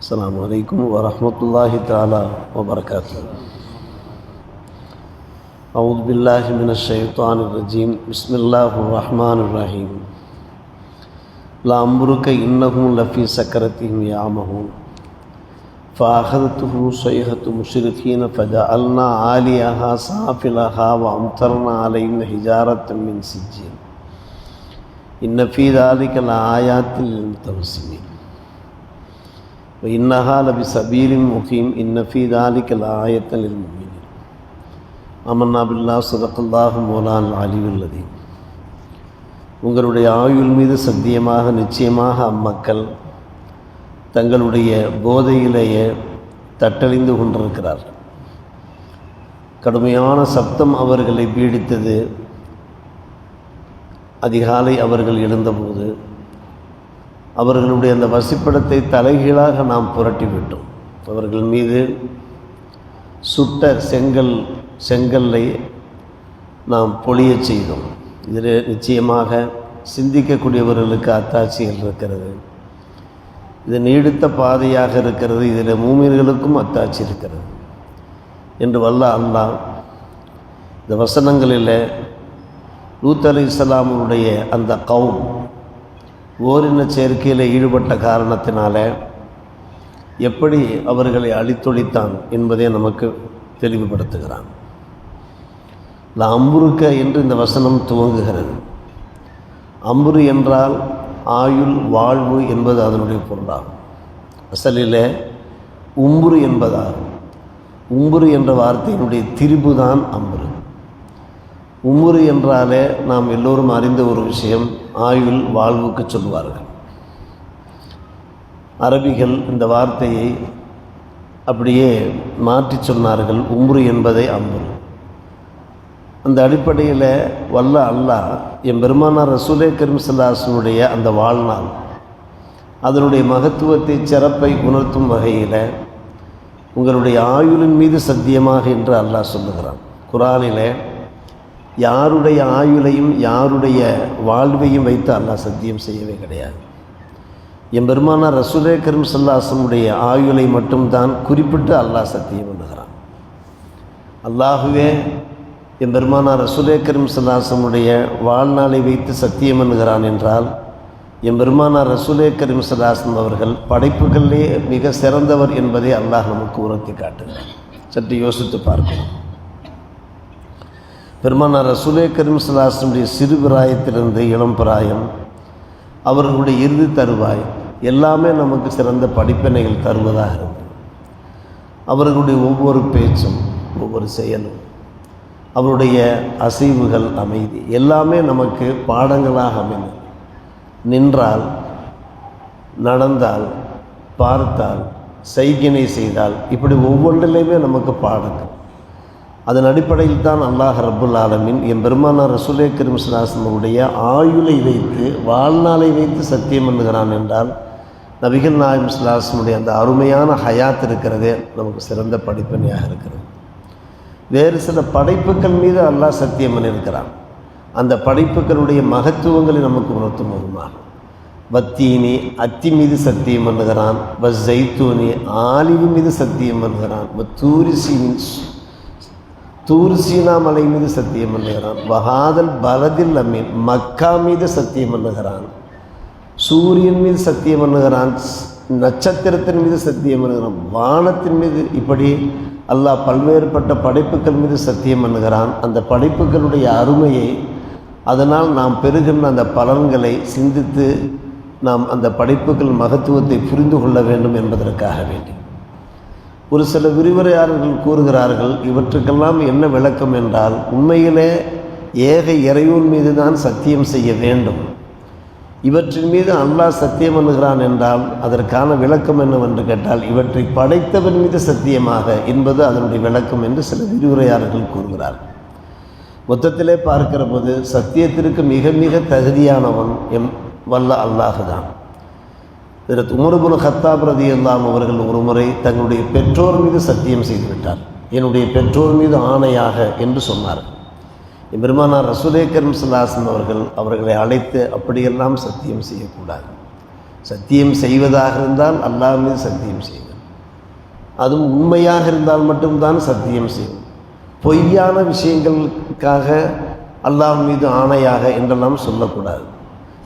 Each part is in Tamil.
அஸ்ஸலாமு அலைக்கும் வரஹ்மத்துல்லாஹி தஆலா வபரகாத்துஹு. அஊது பில்லாஹி மினஷ் ஷைத்தானிர் ரஜீம். பிஸ்மில்லாஹிர் ரஹ்மானிர் ரஹீம். லஅம்ருக இன்னஹும் லஃபீ சக்கரத்திஹிம் யஅமஹூன் ஃபஅഖذتஹும் ஸைஹத்து முஷ்ரிகீன ஃபஜஅல்னா ஆலியஹா சாஃபிலஹா வஅம்தர்னா அலைஹிம் ஹிஜாரத்தம் மின் சிஜ்ஜீல் இன்ன ஃபீ ذلك லஆயாத்தின் லில்முத்தவஸ்ஸிமீன் وإنها لبسبيل مقيم إن في ذلك لآية للمؤمنين آمنا بالله صدق الله مولانا العلي العظيم. உங்களுடைய ஆயுள் மீது சத்தியமாக நிச்சயமாக அம்மக்கள் தங்களுடைய போதையிலேயே தட்டழிந்து கொண்டிருக்கிறார்கள். கடுமையான சப்தம் அவர்களை பீடித்தது. அதிகாலை அவர்கள் எழுந்தபோது அவர்களுடைய அந்த வசிப்பிடத்தை தலைகீழாக நாம் புரட்டிவிட்டோம். அவர்கள் மீது சுட்ட செங்கல்லை நாம் பொழிய செய்தோம். இதில் நிச்சயமாக சிந்திக்கக்கூடியவர்களுக்கு அத்தாட்சிகள் இருக்கிறது. இது நீடித்த பாதையாக இருக்கிறது. இதில் மூமின்களுக்கும் அத்தாட்சி இருக்கிறது என்று வல்ல அல்லாஹ் இந்த வசனங்களில் லூத் அலைஹிஸ்ஸலாமுடைய அந்த கௌம் ஓரின சேர்க்கையில் ஈடுபட்ட காரணத்தினால எப்படி அவர்களை அழித்தொழித்தான் என்பதை நமக்கு தெளிவுபடுத்துகிறான். அம்புருக்க என்று இந்த வசனம் துவங்குகிறது. அம்புரு என்றால் ஆயுள் வாழ்வு என்பது அதனுடைய பொருளாகும். அசலில் உம்புரு என்பதாகும். உம்புரு என்ற வார்த்தையினுடைய திரிபுதான் அம்புரு. உம்புரு என்றாலே நாம் எல்லோரும் அறிந்த ஒரு விஷயம், ஆயுள் வாழ்வுக்கு சொல்வார்கள். அரபிகள் இந்த வார்த்தையை அப்படியே மாற்றி சொன்னார்கள், உம்ரு என்பதை அம்புரு. அந்த அடிப்படையில் வல்ல அல்லாஹ் எம்பெருமானார் ரசூலே கரீம் ஸல்லல்லாஹு அலைஹி வஸல்லம் அந்த வாழ்நாள் அதனுடைய மகத்துவத்தை சிறப்பை உணர்த்தும் வகையில் உங்களுடைய ஆயுளின் மீது சத்தியமாக என்று அல்லாஹ் சொல்லுகிறான். குர்ஆனிலே யாருடைய ஆயுளையும் யாருடைய வாழ்வையும் வைத்து அல்லாஹ் சத்தியம் செய்யவே கிடையாது. எம்பெருமானார் ரசூலே கரீம் ஸல்லல்லாஹு அலைஹி வஸல்லம் ஆயுளை மட்டும்தான் குறிப்பிட்டு அல்லாஹ் சத்தியம் பண்ணுகிறான். அல்லாஹுவே எம்பெருமானார் ரசூலே கரீம் ஸல்லல்லாஹு அலைஹி வஸல்லம் வாழ்நாளை வைத்து சத்தியம் பண்ணுகிறான் என்றால் எம்பெருமானார் ரசூலே கரீம் ஸல்லல்லாஹு அலைஹி வஸல்லம் அவர்கள் படைப்புகளிலே மிக சிறந்தவர் என்பதை அல்லாஹ் நமக்கு உணர்த்தி காட்டுகிறார். சற்று யோசித்து பார்க்கணும். பெருமானார் ரசூலே கரீம் ஸல்லல்லாஹு அலைஹி வஸல்லம் சிறு பிராயத்திலிருந்து இளம் பிராயம், அவர்களுடைய இறுதி தருவாய் எல்லாமே நமக்கு சிறந்த படிப்பினைகள் தருவதாக இருந்தது. அவர்களுடைய ஒவ்வொரு பேச்சும் ஒவ்வொரு செயலும் அவருடைய அசைவுகள் அமைதி எல்லாமே நமக்கு பாடங்களாக அமைந்தது. நின்றால், நடந்தால், பார்த்தால், சைக்கினை செய்தால், இப்படி ஒவ்வொன்றிலையுமே நமக்கு பாடங்கள். அதன் அடிப்படையில் தான் அல்லாஹ் ரப்புல் ஆலமீன் எம்பெருமானார் ரசூலே கரீம் ஸல்லல்லாஹு அலைஹி வஸல்லம் ஆயுளை வைத்து வாழ்நாளை வைத்து சத்தியம் பண்ணுகிறான் என்றால் நபிகள் நாயகம் ஸல்லல்லாஹு அலைஹி வஸல்லம் அந்த அருமையான ஹயாத் இருக்கிறதே நமக்கு சிறந்த படிப்பினையாக இருக்கிறது. வேறு சில படைப்புகள் மீது அல்லாஹ் சத்தியம் பண்ணியிருக்கிறான். அந்த படைப்புகளுடைய மகத்துவங்களை நமக்கு உணர்த்தும் விதமாக வத்தீனி அத்தி மீது சத்தியம் பண்ணுகிறான். ஜைத்தூனி ஆலிவு மீது சத்தியம் பண்ணுகிறான். தூர்சீனா மலை மீது சத்தியம் பண்ணுகிறான். வஹாதல் பலதில் அமீன் மக்கா மீது சத்தியம் பண்ணுகிறான். சூரியன் மீது சத்தியம் பண்ணுகிறான். நட்சத்திரத்தின் மீது சத்தியம் பண்ணுகிறான். வானத்தின் மீது, இப்படி அல்லாஹ் பல்வேறுபட்ட படைப்புகள் மீது சத்தியம் பண்ணுகிறான். அந்த படைப்புகளுடைய அருமையை, அதனால் நாம் பெறுகின்ற அந்த பலன்களை சிந்தித்து நாம் அந்த படைப்புகள் மகத்துவத்தை புரிந்து கொள்ள வேண்டும் என்பதற்காக வேண்டி ஒரு சில விரிவுரையாளர்கள் கூறுகிறார்கள், இவற்றுக்கெல்லாம் என்ன விளக்கம் என்றால், உண்மையிலே ஏக இறைவன் மீது தான் சத்தியம் செய்ய வேண்டும். இவற்றின் மீது அல்லாஹ் சத்தியம் பண்ணுகிறான் என்றால் அதற்கான விளக்கம் என்னவென்று கேட்டால், இவற்றை படைத்தவன் மீது சத்தியமாக என்பது அதனுடைய விளக்கம் என்று சில விரிவுரையாளர்கள் கூறுகிறார்கள். மொத்தத்திலே பார்க்கிற போது சத்தியத்திற்கு மிக மிக தகுதியானவன் வல்ல அல்லாஹ் தான். இதற்கு உமர் இப்னு கத்தாப் ரலியல்லாஹு அவர்கள் ஒரு முறை தங்களுடைய பெற்றோர் மீது சத்தியம் செய்துவிட்டார். என்னுடைய பெற்றோர் மீது ஆணையாக என்று சொன்னார். பெருமானார் ரசூலே கரீம் ஸல்லல்லாஹு அலைஹி வஸல்லம் அவர்களை அழைத்து அப்படியெல்லாம் சத்தியம் செய்யக்கூடாது. சத்தியம் செய்வதாக இருந்தால் அல்லாஹ் மீது சத்தியம் செய்வது, அதுவும் உண்மையாக இருந்தால் மட்டும்தான் சத்தியம் செய்வது. பொய்யான விஷயங்களுக்காக அல்லாஹ் மீது ஆணையாக என்றெல்லாம் சொல்லக்கூடாது.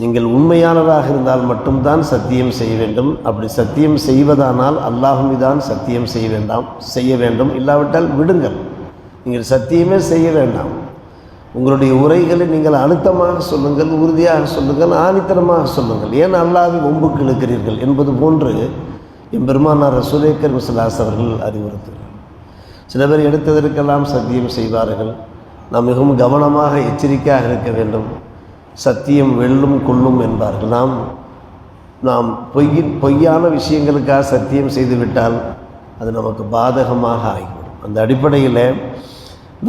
நீங்கள் உண்மையானதாக இருந்தால் மட்டும்தான் சத்தியம் செய்ய வேண்டும். அப்படி சத்தியம் செய்வதானால் அல்லாஹ் மீதான் சத்தியம் செய்ய வேண்டும். இல்லாவிட்டால் விடுங்கள், நீங்கள் சத்தியமே செய்ய வேண்டாம். உங்களுடைய உரைகளை நீங்கள் அழுத்தமாக சொல்லுங்கள், உறுதியாக சொல்லுங்கள், ஆணித்தரமாக சொல்லுங்கள். ஏன் அல்லாஹ்வை ஒம்புக்கு இழுக்கிறீர்கள் என்பது போன்று எம்பெருமானார் ரசூலே கரீம் ஸல்லல்லாஹு அலைஹி அவர்கள் அறிவுறுத்துகிறார். சில பேர் எடுத்ததற்கெல்லாம் சத்தியம் செய்வார்கள். நாம் மிகவும் கவனமாக எச்சரிக்கையாக இருக்க வேண்டும். சத்தியம் வெல்லும் கொள்ளும் என்பார்கள். நாம் பொய்யான விஷயங்களுக்காக சத்தியம் செய்துவிட்டால் அது நமக்கு பாதகமாக ஆகிவிடும். அந்த அடிப்படையில்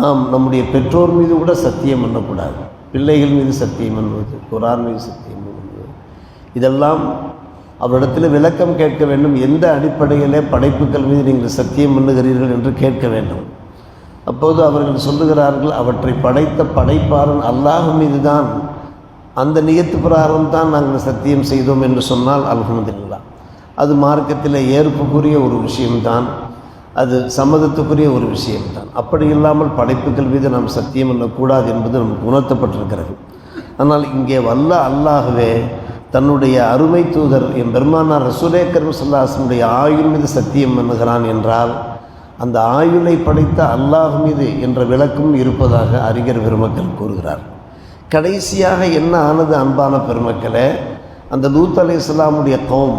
நாம் நம்முடைய பெற்றோர் மீது கூட சத்தியம் பண்ணக்கூடாது. பிள்ளைகள் மீது சத்தியம் பண்ணுவது, குர்ஆன் மீது சத்தியம் பண்ணுவது, இதெல்லாம் அவரிடத்தில் விளக்கம் கேட்க வேண்டும். எந்த அடிப்படையிலே படைப்புகள் மீது நீங்கள் சத்தியம் பண்ணுகிறீர்கள் என்று கேட்க வேண்டும். அப்போது அவர்கள் சொல்லுகிறார்கள், அவற்றை படைத்த படைப்பாளன் அல்லாஹ் மீது தான், அந்த நியத்து பிரகாரம் தான் நாங்கள் சத்தியம் செய்தோம் என்று சொன்னால் அல்ஹம்துலில்லாஹ், அது மார்க்கத்தில் ஏற்புக்குரிய ஒரு விஷயம்தான், அது சம்மதத்துக்குரிய ஒரு விஷயம்தான். அப்படி இல்லாமல் படைப்புகள் மீது நாம் சத்தியம் பண்ணக்கூடாது என்பது நமக்கு உணர்த்தப்பட்டிருக்கிறது. ஆனால் இங்கே வல்ல அல்லாஹ்வே தன்னுடைய அருமை தூதர் பெருமானார் ரசூலே கரீம் ஸல்லல்லாஹு அலைஹி வஸல்லம் ஆயுள் மீது சத்தியம் பண்ணுகிறான் என்றால் அந்த ஆயுளை படைத்த அல்லாஹ் மீது என்ற விளக்கம் இருப்பதாக அறிஞர் பெருமக்கள் கூறுகிறார். கடைசியாக என்ன ஆனது அன்பான பெருமக்களே, அந்த லூத் அலைஹிஸ்ஸலாமுடைய கௌம்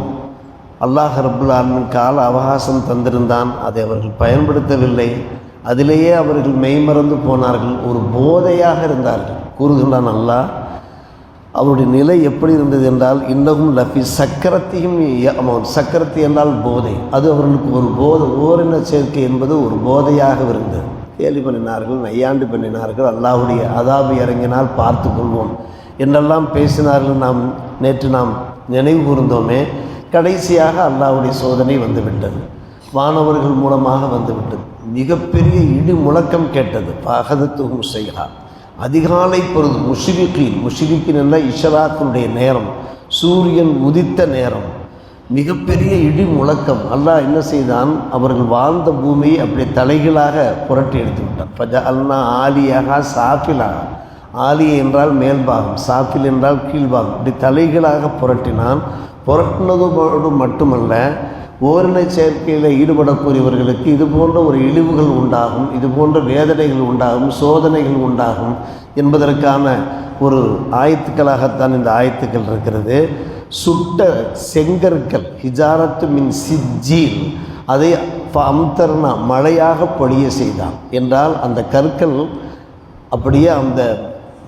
அல்லாஹ் ரப்புல் ஆலமீன் கால அவகாசம் தந்திருந்தான், அதை அவர்கள் பயன்படுத்தவில்லை. அதிலேயே அவர்கள் மெய்மறந்து போனார்கள், ஒரு போதையாக இருந்தார்கள். கூறுகின்றான் அல்லாஹ், அவருடைய நிலை எப்படி இருந்தது என்றால், இன்னகும் லஃபி சக்கரத்தையும், சக்கரத்தி என்றால் போதை, அது அவர்களுக்கு ஒரு போதை, ஓரின சேர்க்கை என்பது ஒரு போதையாக இருந்தது. கேலி பண்ணினார்கள், நையாண்டு பண்ணினார்கள், அல்லாஹ்வுடைய அதாபு இறங்கினால் பார்த்து கொள்வோம் என்றெல்லாம் பேசினார்கள். நேற்று நாம் நினைவு கூர்ந்தோமே. கடைசியாக அல்லாஹ்வுடைய சோதனை வந்துவிட்டது, வானவர்கள் மூலமாக வந்துவிட்டது. மிகப்பெரிய இடி முழக்கம் கேட்டது. பகதத்துஹும் ஸைஹா, அதிகாலை பொழுது, முஷ்ரிக்கீன் என்ற இஷராக்கினுடைய நேரம், சூரியன் உதித்த நேரம், மிகப்பெரிய இடி முழக்கம். அல்லாஹ் என்ன செய்தான், அவர்கள் வாழ்ந்த பூமியை அப்படி தலைகளாக புரட்டி எடுத்து விட்டான். ஃபஜஅல்னா ஆலியஹா சாஃபிலா, ஆலிய என்றால் மேல்பாகம், சாஃபில் என்றால் கீழ்பாகம், இப்படி தலைகளாக புரட்டினான். புரட்டினதோடு மட்டுமல்ல, ஓரின சேர்க்கையில் ஈடுபடக்கூடியவர்களுக்கு இது போன்ற ஒரு இழிவுகள் உண்டாகும், இது போன்ற வேதனைகள் உண்டாகும், சோதனைகள் உண்டாகும் என்பதற்கான ஒரு ஆயத்துக்களாகத்தான் இந்த ஆயத்துக்கள் இருக்கிறது. சுட்ட செங்கற்கள், ஹிஜாரத்து மின் சிஜ்ஜீல், அதை அம்தர்னா மழையாக பொழிய செய்தான் என்றால், அந்த கற்கள் அப்படியே அந்த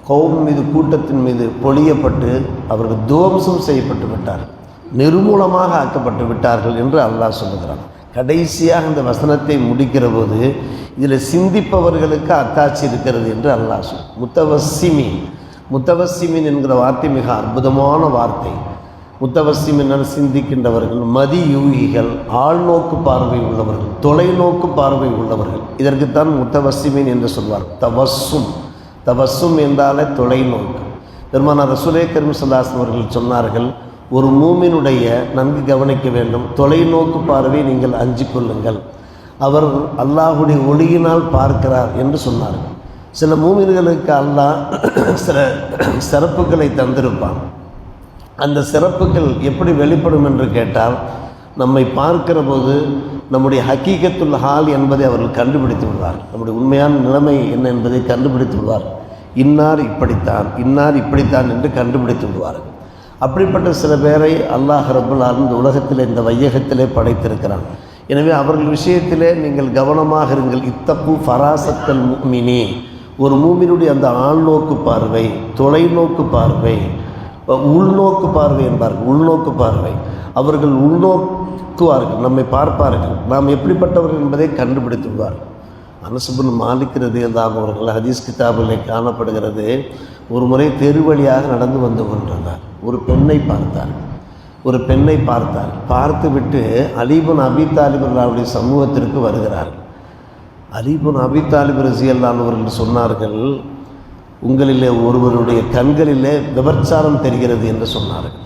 கௌம் மீது, கூட்டத்தின் மீது பொழியப்பட்டு அவர்கள் துவம்சம் செய்யப்பட்டு விட்டார்கள், நிர்மூலமாக ஆக்கப்பட்டு விட்டார்கள் என்று அல்லாஹ் சொல்லுகிறான். கடைசியாக இந்த வசனத்தை முடிக்கிற போது இதில் சிந்திப்பவர்களுக்கு அத்தாட்சி இருக்கிறது என்று அல்லாஹ் சொல். முத்தவஸ்ஸிமீன் என்கிற வார்த்தை மிக அற்புதமான வார்த்தை. முத்தவஸ்ஸிமீன் சிந்திக்கின்றவர்கள், மதியூகிகள், ஆழ்நோக்கு பார்வை உள்ளவர்கள், தொலைநோக்கு பார்வை உள்ளவர்கள், இதற்குத்தான் முத்தவஸ்ஸிமீன் என்று சொல்வார். தவஸ்ஸும் என்றாலே தொலைநோக்கு. பெருமானார் ரசூலே கரீம் ஸல்லல்லாஹு அலைஹி அவர்கள் சொன்னார்கள், ஒரு மூமினுடைய, நன்கு கவனிக்க வேண்டும், தொலைநோக்கு பார்வை நீங்கள் அஞ்சிக் கொள்ளுங்கள், அவர் அல்லாஹ்வுடைய ஒளியினால் பார்க்கிறார் என்று சொன்னார்கள். சில மூமின்களுக்கு அல்லாஹ் சில சிறப்புகளை தந்திருப்பான். அந்த சிறப்புகள் எப்படி வெளிப்படும் என்று கேட்டால், நம்மை பார்க்கிற போது நம்முடைய ஹக்கீகத்துல் ஹால் என்பதை அவர்கள் கண்டுபிடித்து விடுவார். நம்முடைய உண்மையான நிலைமை என்ன என்பதை கண்டுபிடித்து விடுவார். இன்னார் இப்படித்தான் என்று கண்டுபிடித்து விடுவார்கள். அப்படிப்பட்ட சில பேரை அல்லாஹ் ரப்புல் ஆலமீன் இந்த உலகத்தில், இந்த வையகத்திலே படைத்திருக்கிறான். எனவே அவர்கள் விஷயத்திலே நீங்கள் கவனமாக இருங்கள். இத்தப்பு ஃபராசத்தல் முஃமினி, ஒரு மூமினுடைய அந்த ஆழ்நோக்கு பார்வை, தொலைநோக்கு பார்வை, உள்நோக்கு பார்வை என்பார்கள். உள்நோக்கு பார்வை, அவர்கள் உள்நோக்குவார்கள், நம்மை பார்ப்பார்கள், நாம் எப்படிப்பட்டவர்கள் என்பதை கண்டுபிடித்துள்ளார்கள். அனஸ் இப்னு மாலிக் ரலியல்லாஹு அவர்கள் ஹதீஸ் கிதாபிலே காணப்படுகிறது. ஒரு முறை தெரு வழியாக நடந்து வந்து கொண்டிருந்தார். ஒரு பெண்ணை பார்த்தார். பார்த்துவிட்டு அலி இப்னு அபீ தாலிப் அவருடைய சமூகத்திற்கு வருகிறார். அலி இப்னு அபீ தாலிப் ரலியல்லாஹு அவர்கள் சொன்னார்கள், உங்களிலே ஒருவருடைய கண்களிலே விபச்சாரம் தெரிகிறது என்று சொன்னார்கள்.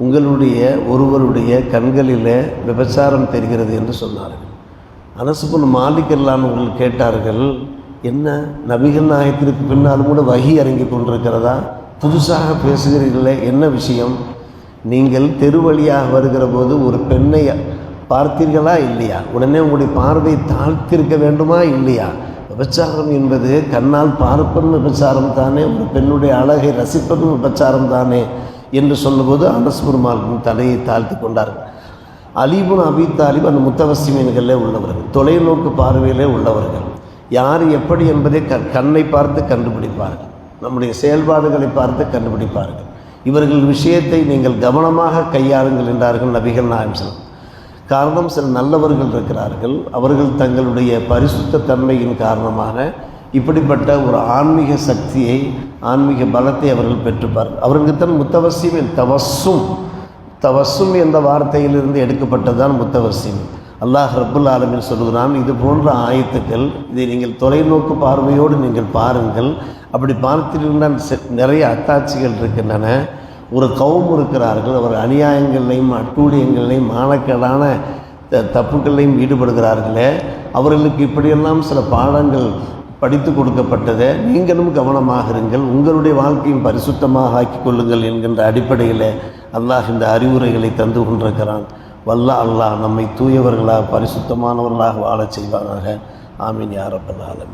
உங்களுடைய ஒருவருடைய கண்களில் விபச்சாரம் தெரிகிறது என்று சொன்னார்கள். அனஸ் இப்னு மாலிக் அவர்கள் கேட்டார்கள், என்ன நபிகள் நாயகத்திற்கு பின்னாலும் கூட வஹி இறங்கி கொண்டிருக்கிறதா? புதுசாக பேசுகிறீர்களே, என்ன விஷயம்? நீங்கள் தெரு வழியாக வருகிற போது ஒரு பெண்ணை பார்த்தீர்களா இல்லையா? உடனே உங்களுடைய பார்வை தாழ்த்திருக்க வேண்டுமா இல்லையா? விபச்சாரம் என்பது கண்ணால் பார்ப்பதும் விபச்சாரம் தானே, ஒரு பெண்ணுடைய அழகை ரசிப்பதும் விபச்சாரம் தானே என்று சொல்லும்போது அனஸ் இப்னு மாலிக் தலையை தாழ்த்தி கொண்டார்கள். அலி இப்னு அபீ தாலிப் அந்த முத்தவஸ்ஸிமீன்களே உள்ளவர்கள், தொலைநோக்கு பார்வையிலே உள்ளவர்கள். யார் எப்படி என்பதை கண்ணை பார்த்து கண்டுபிடிப்பார்கள், நம்முடைய செயல்பாடுகளை பார்த்து கண்டுபிடிப்பார்கள். இவர்கள் விஷயத்தை நீங்கள் கவனமாக கையாளுங்கள் என்றார்கள் நபிகள் நாயகம் ஸல்லல்லாஹு அலைஹி வஸல்லம். காரணம், சில நல்லவர்கள் இருக்கிறார்கள், அவர்கள் தங்களுடைய பரிசுத்த தன்மையின் காரணமாக இப்படிப்பட்ட ஒரு ஆன்மீக சக்தியை, ஆன்மீக பலத்தை அவர்கள் பெற்றுப்பார்கள். அவர்களுக்குத்தான் முத்தவஸ்ஸிமீன், தவஸ்ஸும் என்ற வார்த்தையிலிருந்து எடுக்கப்பட்டதுதான் முத்தவஸ்ஸிமீன். அல்லாஹ் ரப்புல் ஆலமீன் சொல்கிறான், இது போன்ற ஆயத்துக்கள், இதை நீங்கள் தொலைநோக்கு பார்வையோடு நீங்கள் பாருங்கள். அப்படி பார்த்தீர்கள் நிறைய அத்தாட்சிகள் இருக்கின்றன. ஒரு கௌம் இருக்கிறார்கள், அவர் அநியாயங்களையும் அட்டூழியங்களையும் மானக்கேடான தப்புக்களையும் ஈடுபடுகிறார்களே, அவர்களுக்கு இப்படியெல்லாம் சில பாடங்கள் படித்து கொடுக்கப்பட்டதை நீங்களும் கவனமாக இருங்கள், உங்களுடைய வாழ்க்கையும் பரிசுத்தமாக ஆக்கிக் கொள்ளுங்கள் என்கின்ற அடிப்படையில் அல்லாஹ் இந்த அறிவுரைகளை தந்து கொண்டிருக்கிறான். அல்லாஹ் நம்மை தூயவர்களாக பரிசுத்தமானவர்களாக வாழச் செய்வானாக. ஆமீன் யா ரப்பல் ஆலமீன்.